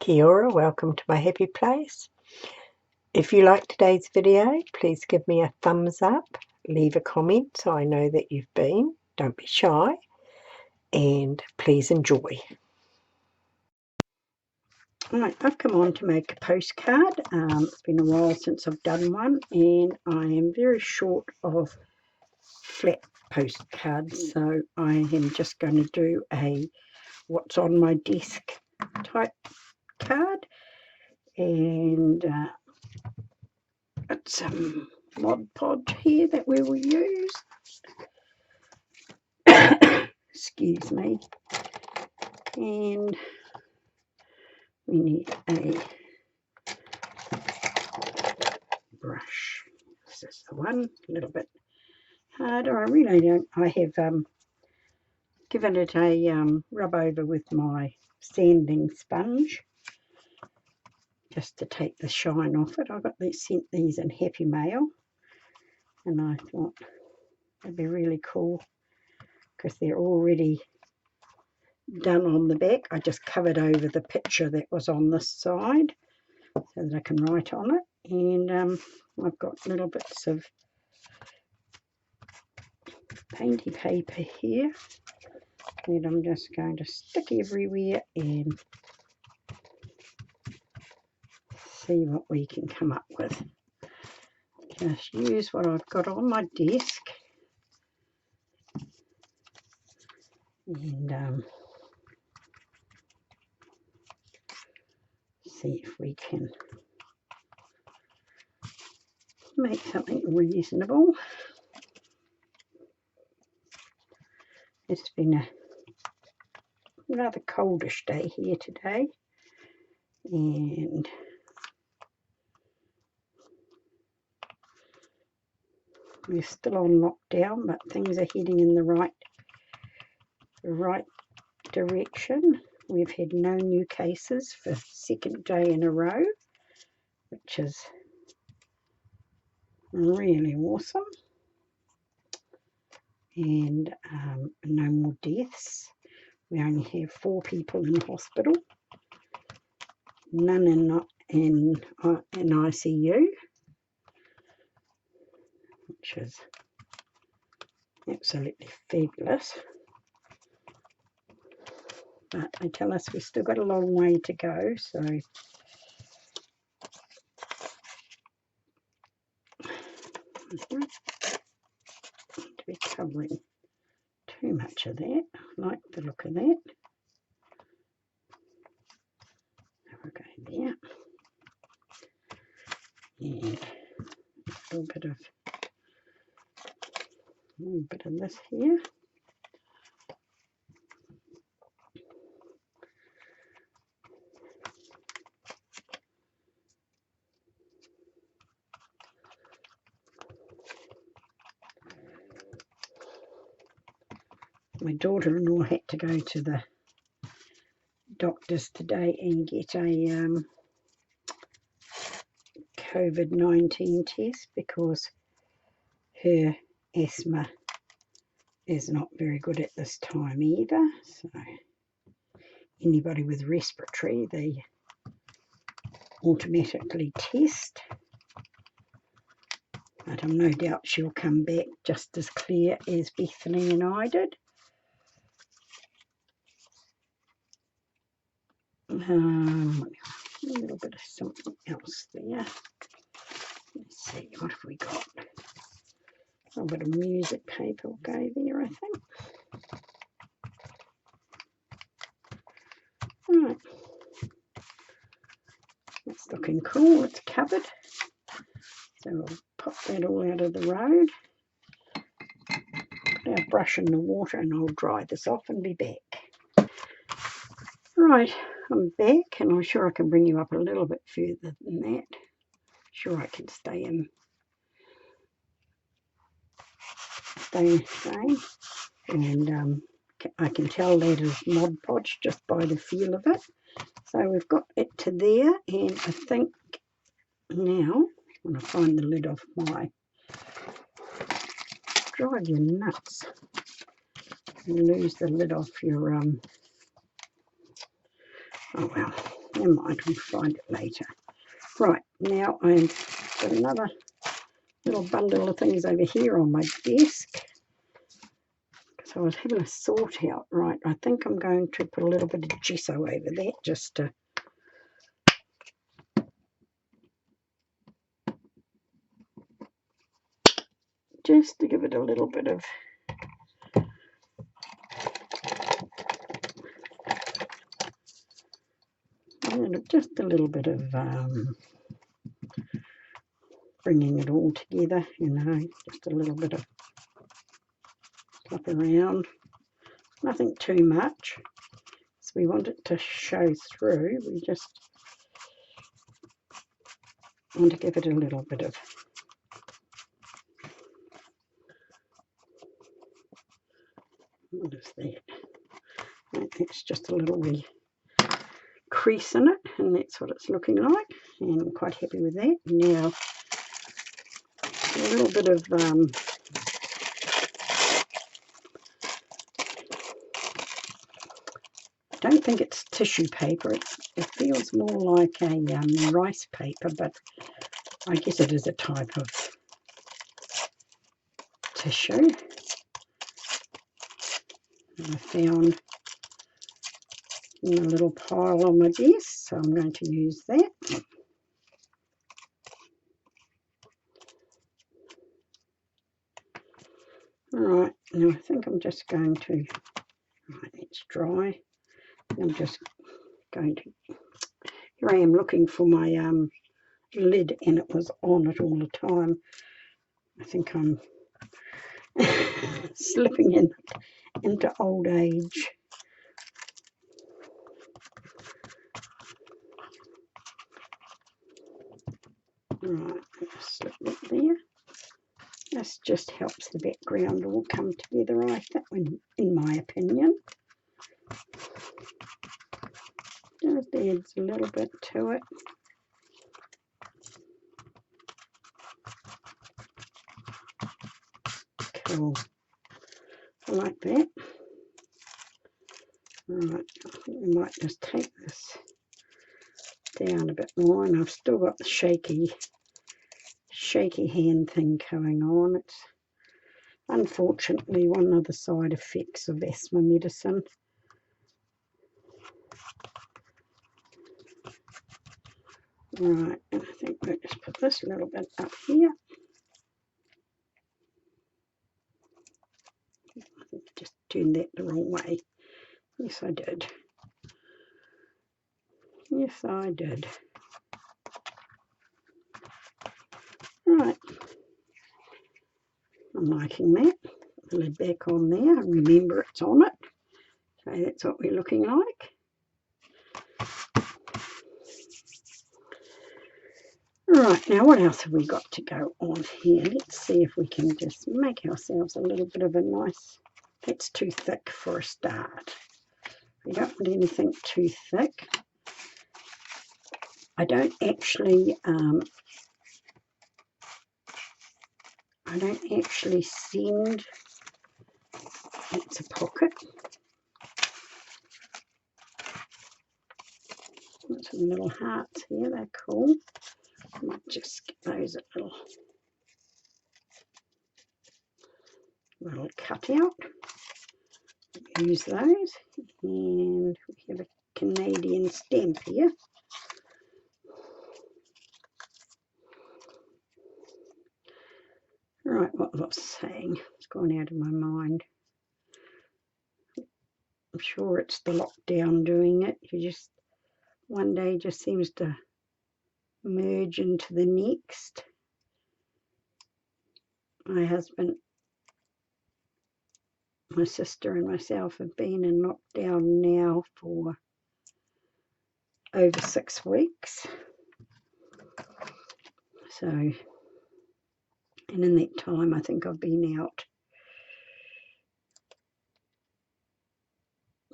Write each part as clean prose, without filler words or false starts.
Kia ora, welcome to my happy place. If you like today's video, please give me a thumbs up, leave a comment so I know that you've been, don't be shy, and please enjoy. Right, I've come on to make a postcard. It's been a while since I've done one, and I am very short of flat postcards, so I am just going to do a what's on my desk type card, and got some Mod Podge here that we will use. Excuse me. And we need a brush. This is the one, a little bit harder. I really don't. I have given it a rub over with my sanding sponge just to take the shine off it. I got sent these in Happy Mail, and I thought it'd be really cool because they're already done on the back. I just covered over the picture that was on this side so that I can write on it, and I've got little bits of painty paper here that I'm just going to stick everywhere and see what we can come up with. Just use what I've got on my desk and see if we can make something reasonable. It's been a rather coldish day here today, and we're still on lockdown, but things are heading in the right direction. We've had no new cases for the second day in a row, which is really awesome, and no more deaths. We only have 4 people in hospital, none in ICU, which is absolutely fabulous. But they tell us we've still got a long way to go, so to be covering too much of that. I like the look of that. There we go there. And a little bit of this here. My daughter-in-law had to go to the doctors today and get a COVID-19 test because her asthma is not very good at this time either. So anybody with respiratory, they automatically test. But I'm no doubt she'll come back just as clear as Bethany and I did. A little bit of something else there. Let's see, what have we got? A bit of music paper will go there, I think. Right. That's looking cool. It's covered. So we'll pop that all out of the road. Put our brush in the water and I'll dry this off and be back. Right, I'm back, and I'm sure I can bring you up a little bit further than that. Sure I can stay in frame, and I can tell that is Mod Podge just by the feel of it. So we've got it to there, and I think now when I find the lid off my, drive you nuts, you lose the lid off your oh well, Never mind, we'll find it later. Right, now I've got another little bundle of things over here on my desk. So I was having a sort out. Right, I think I'm going to put a little bit of gesso over that just to give it a little bit of just a little bit of bringing it all together, you know, just a little bit of flop around, nothing too much. So we want it to show through, we just want to give it a little bit of what is that? It's just a little wee crease in it, and that's what it's looking like, and I'm quite happy with that. Now a little bit of I don't think it's tissue paper, it feels more like a rice paper, but I guess it is a type of tissue. I found in a little pile on my desk, so I'm going to use that. Alright, now I think I'm just going to, right, it's dry. I'm just going to, here I am looking for my lid, and it was on it all the time. I think I'm slipping into old age. Right, slip it there. This just helps the background all come together, I think, in my opinion. Just adds a little bit to it. Cool. I like that. Right, I think we might just take this down a bit more, and I've still got the shaky hand thing going on. It's unfortunately one of the side effects of asthma medicine. Right, and I think we'll just put this a little bit up here. I think I just turned that the wrong way. Yes, I did. Yes, I did. Right, I'm liking that. Put the lid back on there, and remember it's on it. So that's what we're looking like. Right, now what else have we got to go on here? Let's see if we can just make ourselves a little bit of a nice, that's too thick for a start. We don't want anything too thick. I don't actually send, it's a pocket. Got some little hearts here, they're cool. I might just get those a little cut out. Use those, and we have a Canadian stamp here. Right, what was I saying? It's gone out of my mind. I'm sure it's the lockdown doing it. You just, one day just seems to merge into the next. My husband, my sister and myself have been in lockdown now for over 6 weeks. So, and in that time I think I've been out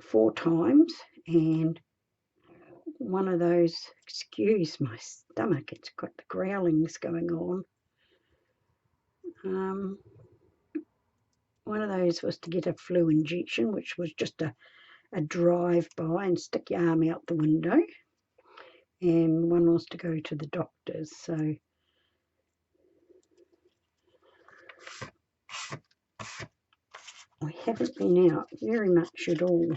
4 times, and one of those, excuse my stomach, it's got the growlings going on. One of those was to get a flu injection, which was just a drive-by and stick your arm out the window. and one was to go to the doctors, so I haven't been out very much at all.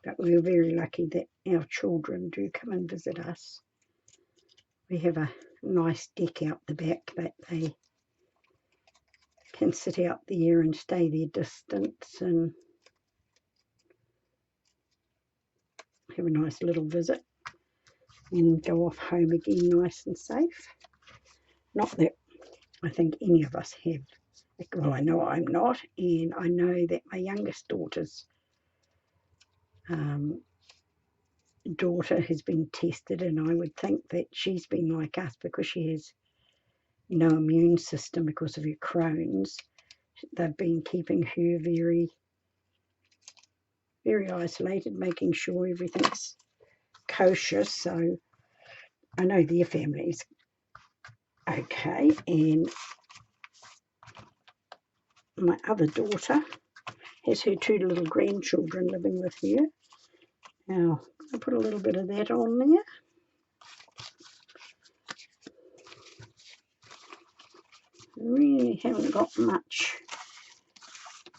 But we're very lucky that our children do come and visit us. We have a nice deck out the back that they can sit out there and stay their distance and have a nice little visit and go off home again nice and safe. Not that I think any of us have. Well, I know I'm not, and I know that my youngest daughter's daughter has been tested, and I would think that she's been like us because she has no immune system because of her Crohn's. They've been keeping her very, very isolated, making sure everything's kosher. So I know their family's okay, and my other daughter has her 2 little grandchildren living with her. Now, I'll put a little bit of that on there. Really haven't got much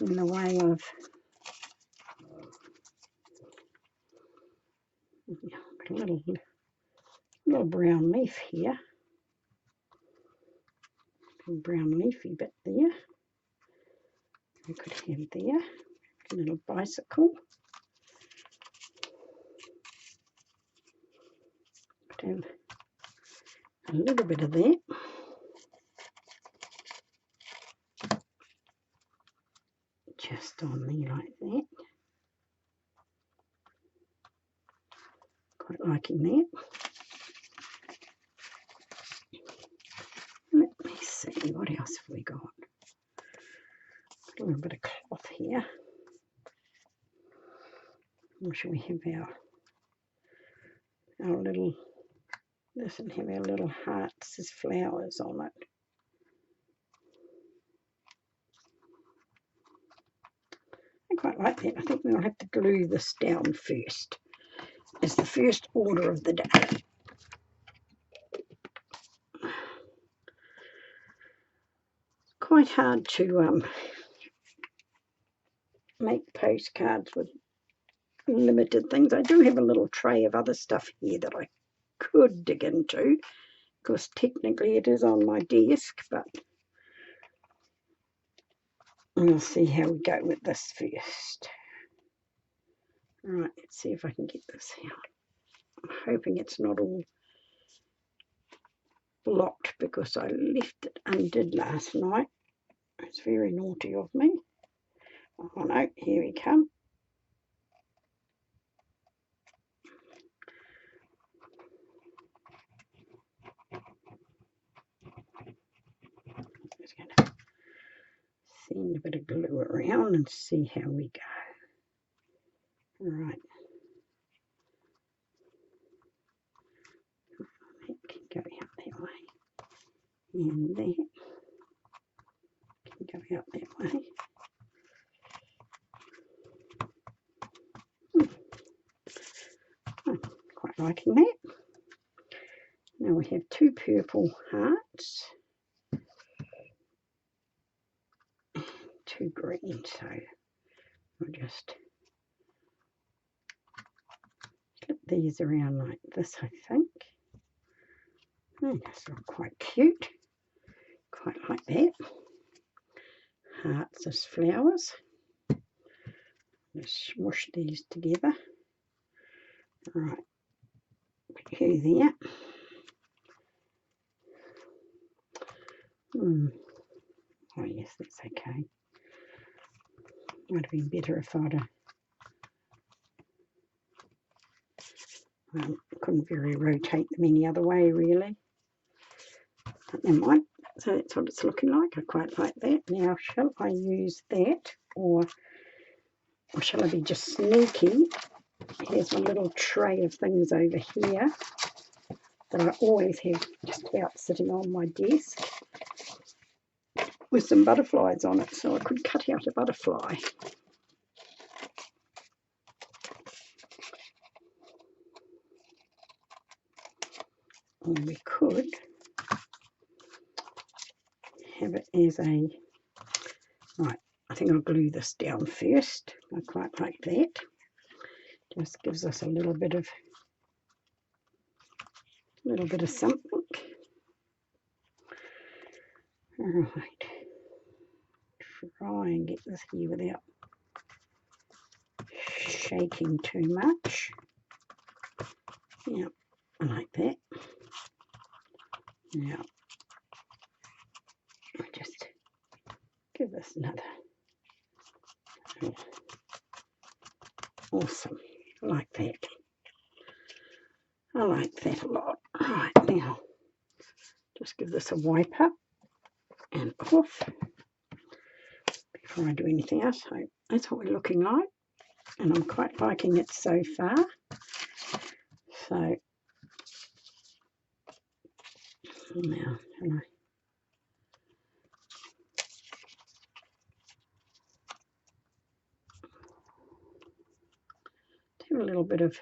in the way of a little brown leaf here. A brown leafy bit there. We could have there. A little bicycle. Could have a little bit of that. Just on there like that. Quite liking that. Let me see, what else have we got? A little bit of cloth here. Or should we have our little, this and have our little hearts as flowers on it. I quite like that. I think we'll have to glue this down first. It's the first order of the day. Quite hard to make postcards with limited things. I do have a little tray of other stuff here that I could dig into, because technically it is on my desk, but we'll see how we go with this first. Right, let's see if I can get this out. I'm hoping it's not all blocked because I left it undid last night. It's very naughty of me. Oh no, here we come. Just going to send a bit of glue around and see how we go. Right. That can go out that way. And that can go out that way. I'm quite liking that. Now we have 2 purple hearts. 2 green, so we'll just flip these around like this, I think. Oh, that's not quite cute. Quite like that. Hearts as flowers. Just smush these together. Right, put you there. Oh yes, that's okay. Might have been better if I'd couldn't very rotate them any other way really. But never mind. So that's what it's looking like. I quite like that. Now, shall I use that, or shall I be just sneaky? Here's my little tray of things over here that I always have just about sitting on my desk with some butterflies on it, so I could cut out a butterfly. or we could have it as a, right, I think I'll glue this down first. I quite like that. Just gives us a little bit of something. Right. Try and get this here without shaking too much. Yeah, I like that. Now, just give this another. Awesome. I like that. I like that a lot. Right, now, just give this a wipe up and off before I do anything else. So that's what we're looking like, and I'm quite liking it so far. So now, do a little bit of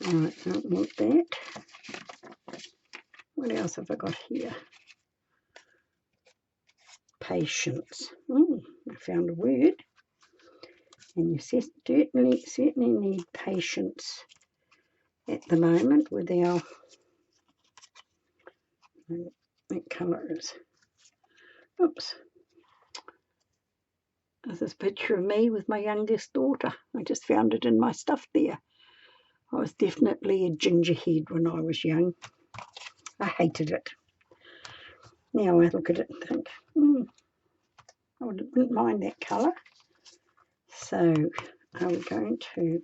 right, don't want that. What else have I got here? Patience. Oh, I found a word. And you certainly need patience at the moment with our, that colour is, oops, there's this picture of me with my youngest daughter. I just found it in my stuff there. I was definitely a gingerhead when I was young. I hated it. Now I look at it and think, I wouldn't mind that colour. So are we going to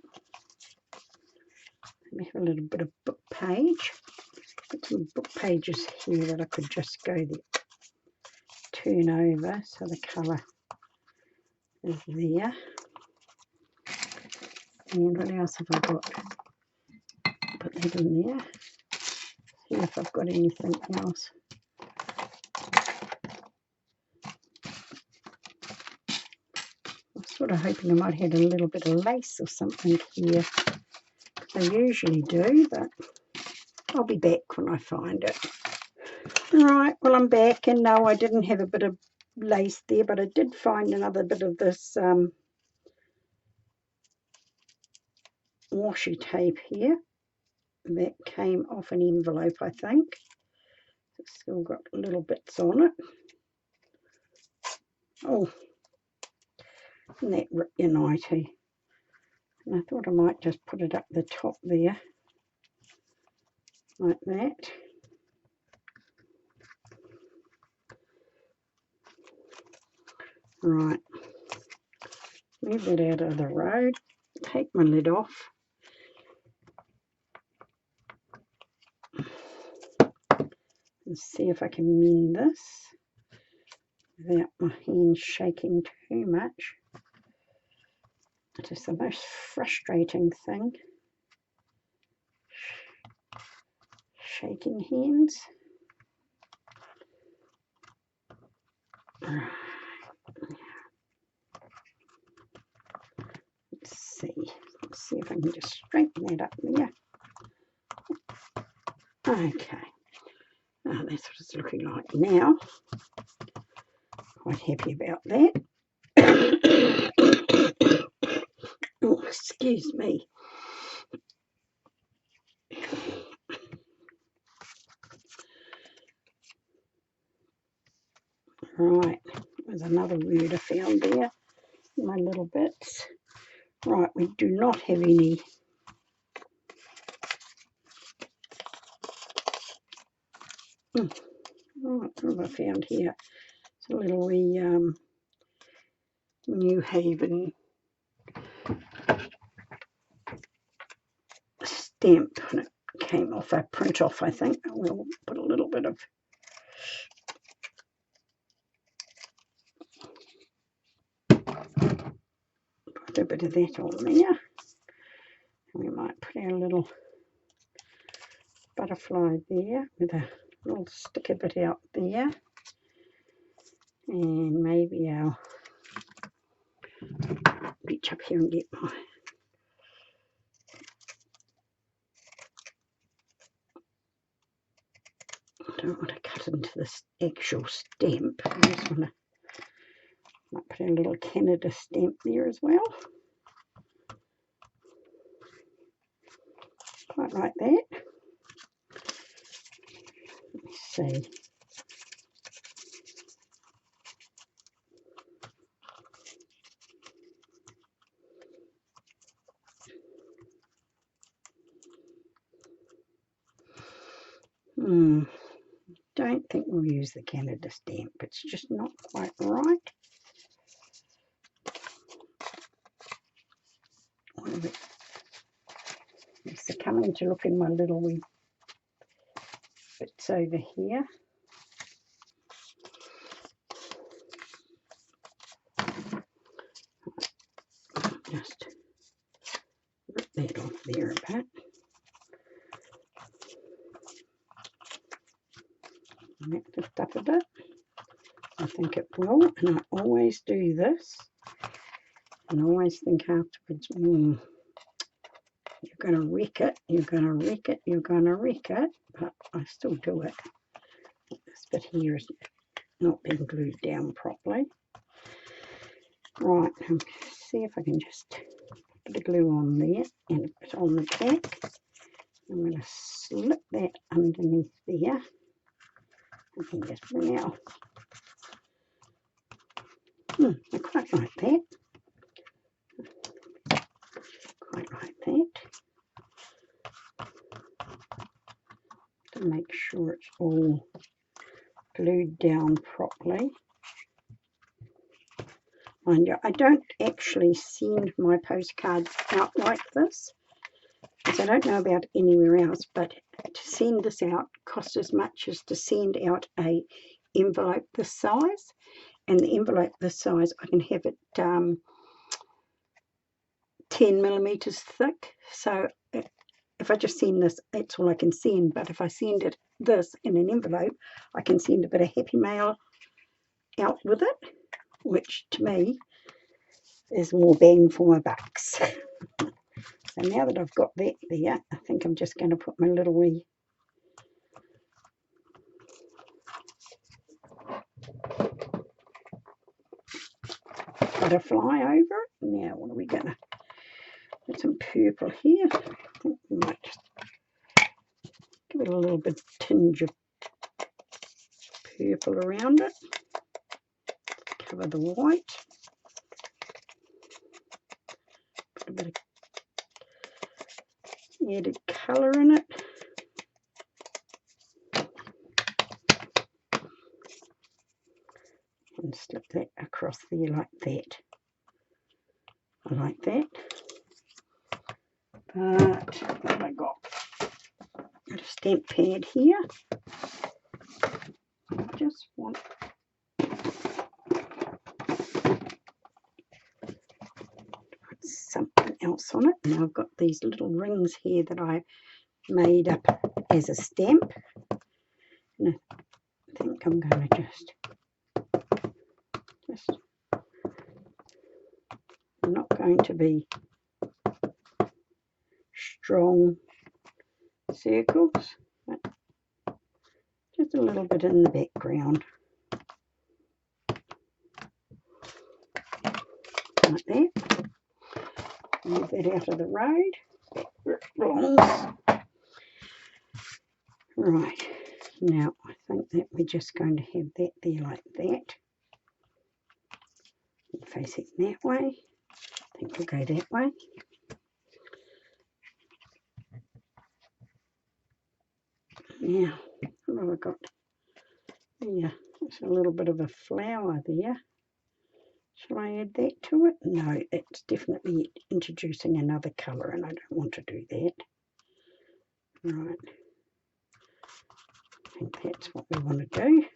have a little bit of book page? Got some book pages here that I could just go there, turn over so the colour is there. And what else have I got? Put that in there. See if I've got anything else. I'm sort of hoping I might have a little bit of lace or something here. I usually do, but I'll be back when I find it. Right, well I'm back, and no, I didn't have a bit of lace there, but I did find another bit of this washi tape here that came off an envelope, I think. It's still got little bits on it. Oh, isn't that reunited? And I thought I might just put it up the top there, like that. Right, move that out of the road, take my lid off. And see if I can mend this without my hands shaking too much. It is the most frustrating thing, shaking hands. Let's see if I can just straighten that up there. Okay, that's what it's looking like now. Quite happy about that. Oh, excuse me. Right, there's another word I found there, my little bits. Right, we do not have any right, what have I found here? It's a little wee New Haven stamp, and it came off a print off, I think. We'll put a little bit of that on there. We might put our little butterfly there with a little sticker bit out there, and maybe our reach up here here and get my I don't want to cut into this actual stamp. I just want to might put a little Canada stamp there as well. Quite like that. Let me see. Don't think we'll use the Canada stamp. It's just not quite right. So coming to look in my little wee bits over here. Just rip that off there a bit. That lift up a bit. I think it will, and I always do this, and I always think afterwards, you're going to wreck it, you're going to wreck it, you're going to wreck it, but I still do it. This bit here is not being glued down properly. Right, see if I can just put a bit of glue on there and a bit on the back. I'm going to slip that underneath there. I can just bring out. I quite like that. Quite like that. To make sure it's all glued down properly. Mind you, I don't actually send my postcards out like this, because I don't know about anywhere else, but to send this out costs as much as to send out a envelope this size. And the envelope this size, I can have it 10 millimeters thick. So if I just send this, that's all I can send. But if I send it this in an envelope, I can send a bit of happy mail out with it, which to me is more bang for my bucks. So now that I've got that there, I think I'm just going to put my little wee butterfly over it. Now what are we going to put? Some purple here. I think we might just give it a little bit tinge of purple around it. Cover the white. Put a bit of added colour in it. And slip that across there like that. I like that. But what have I got? Got a stamp pad here. I just want to put something else on it. Now I've got these little rings here that I made up as a stamp. And I think I'm going to just I'm not going to be strong circles, but just a little bit in the background, like that. Move that out of the road, back where it belongs. Right, now I think that we're just going to have that there like that, and facing that way. I think we'll go that way. Now, what have I got? Yeah, there's a little bit of a flower there. Shall I add that to it? No, it's definitely introducing another colour, and I don't want to do that. Right. I think that's what we want to do.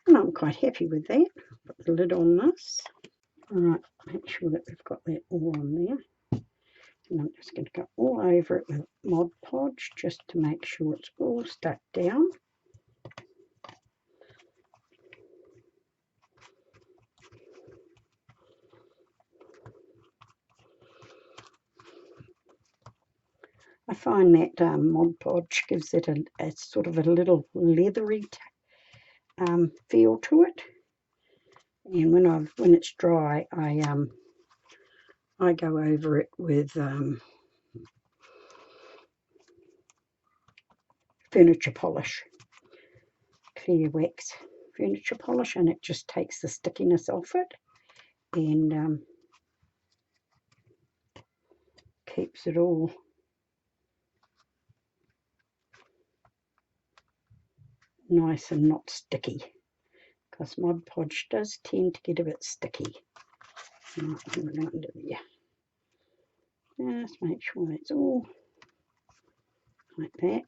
And I'm quite happy with that. Put the lid on this. Alright, make sure that we've got that all on there. And I'm just going to go all over it with Mod Podge just to make sure it's all stuck down. I find that Mod Podge gives it a sort of a little leathery feel to it. And when it's dry, I go over it with furniture polish, clear wax furniture polish, and it just takes the stickiness off it and keeps it all nice and not sticky, because Mod Podge does tend to get a bit sticky. Under there. Just make sure it's all like that.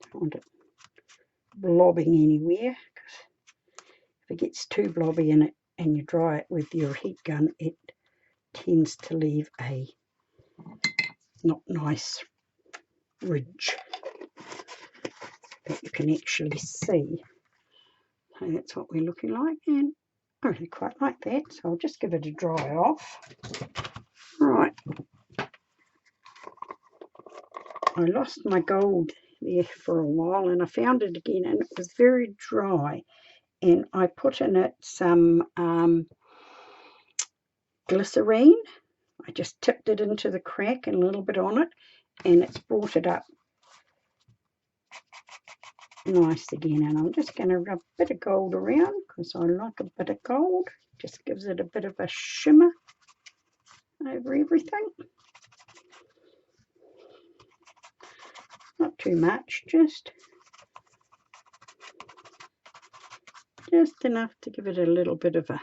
Don't want it blobbing anywhere, because if it gets too blobby in it and you dry it with your heat gun, it tends to leave a not nice ridge that you can actually see. So that's what we're looking like, and I really quite like that, so I'll just give it a dry off. Right, I lost my gold there for a while and I found it again, and it was very dry, and I put in it some glycerine. I just tipped it into the crack and a little bit on it, and it's brought it up nice again. And I'm just going to rub a bit of gold around, because I like a bit of gold. Just gives it a bit of a shimmer over everything. Not too much, just enough to give it a little bit of a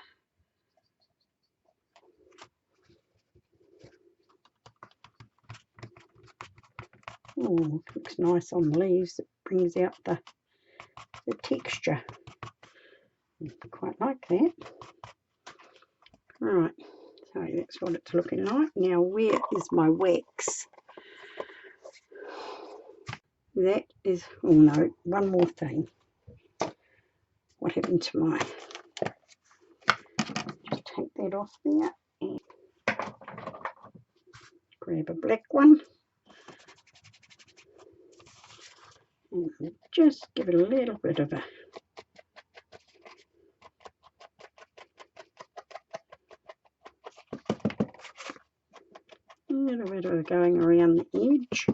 oh, it looks nice on the leaves. It brings out the texture. I quite like that. Right, so that's what it's looking like. Now, where is my wax? That is, oh no, one more thing. What happened to my, just take that off there and grab a black one. And just give it a little bit of going around the edge,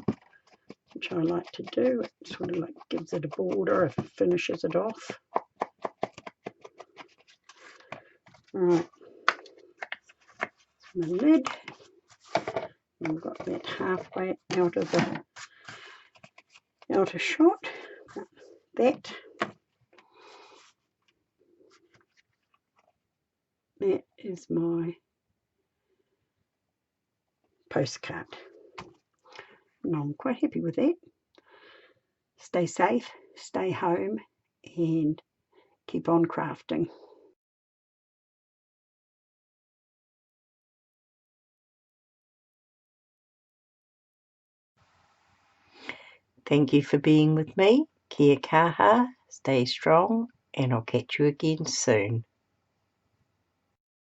which I like to do. It sort of like gives it a border if it finishes it off. Right, my lid. I've got that halfway out of the outer shot. That is my postcard. And I'm quite happy with that. Stay safe, stay home, and keep on crafting. Thank you for being with me. Kia kaha, stay strong, and I'll catch you again soon.